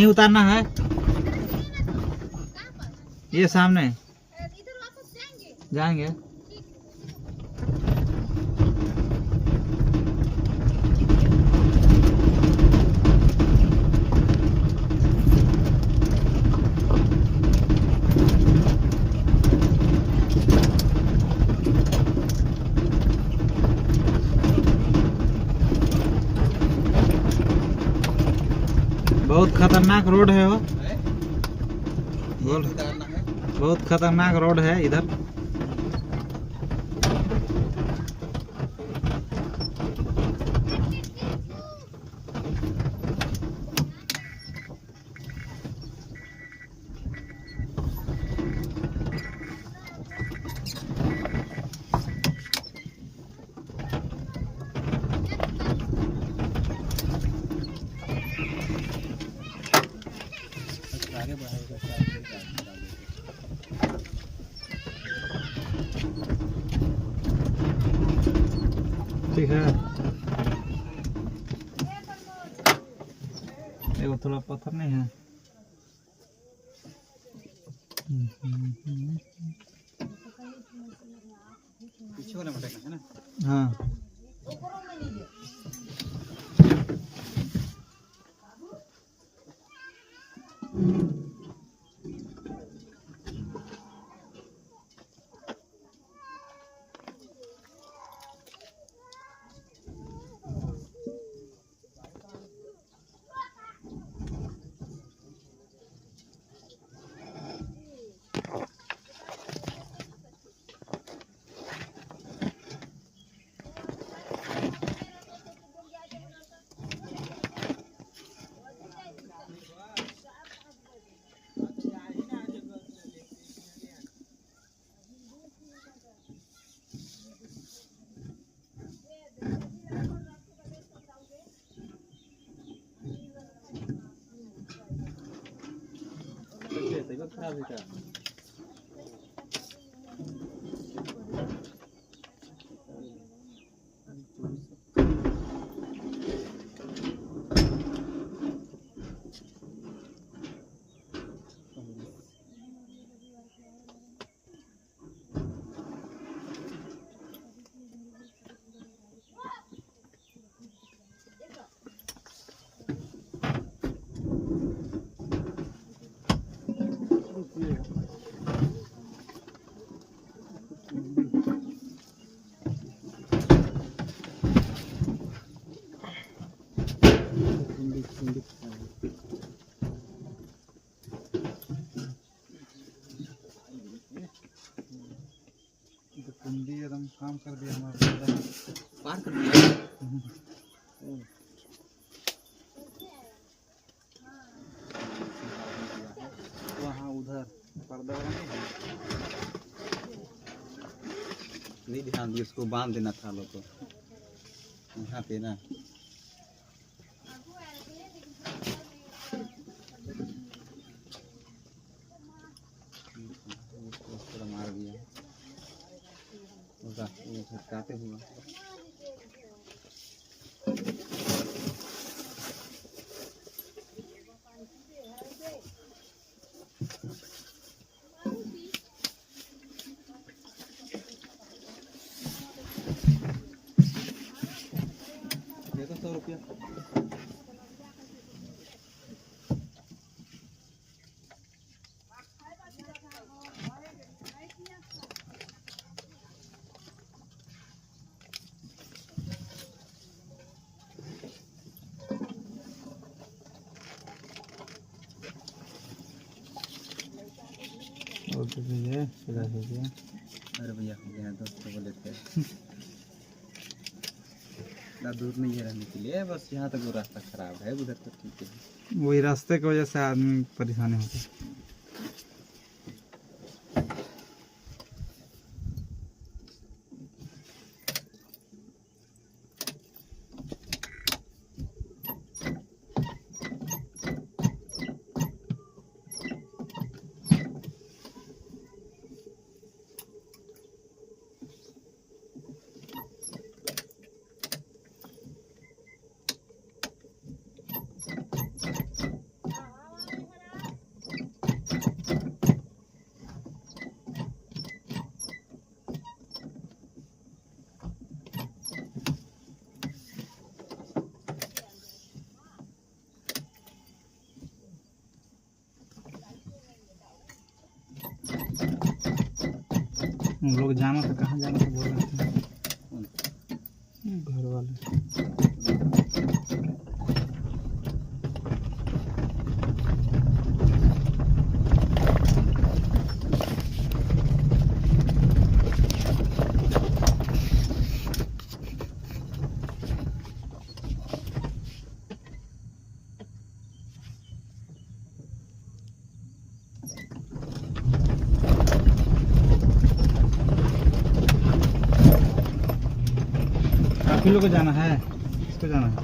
यहीं उतारना है, ये सामने जाएंगे। बहुत खतरनाक रोड है वो, बहुत खतरनाक रोड है इधर। ठीक है, ये थोड़ा पत्थर नहीं है। पीछे वाला मटका है ना। हाँ खराब है क्या? कुंडी एकदम काम कर दिया हमारा, पार कर दिया। वहाँ उधर पर्दा नहीं ध्यान दिया, उसको बांध देना था लो तो यहाँ पे ना। मार दिया झटकाते हुआ। ये तो 100 रुपया। और भैया चला गया। अरे भैया दोस्तों को लेते हैं ना, दूर नहीं है रहने के लिए, बस यहाँ तक वो रास्ता खराब है, उधर तो ठीक है। वही रास्ते की वजह से आदमी परेशानी होती है। हम लोग जाना था, कहाँ जाना था बोल रहे थे घर वाले। काफी लोग को जाना है, इसको जाना है।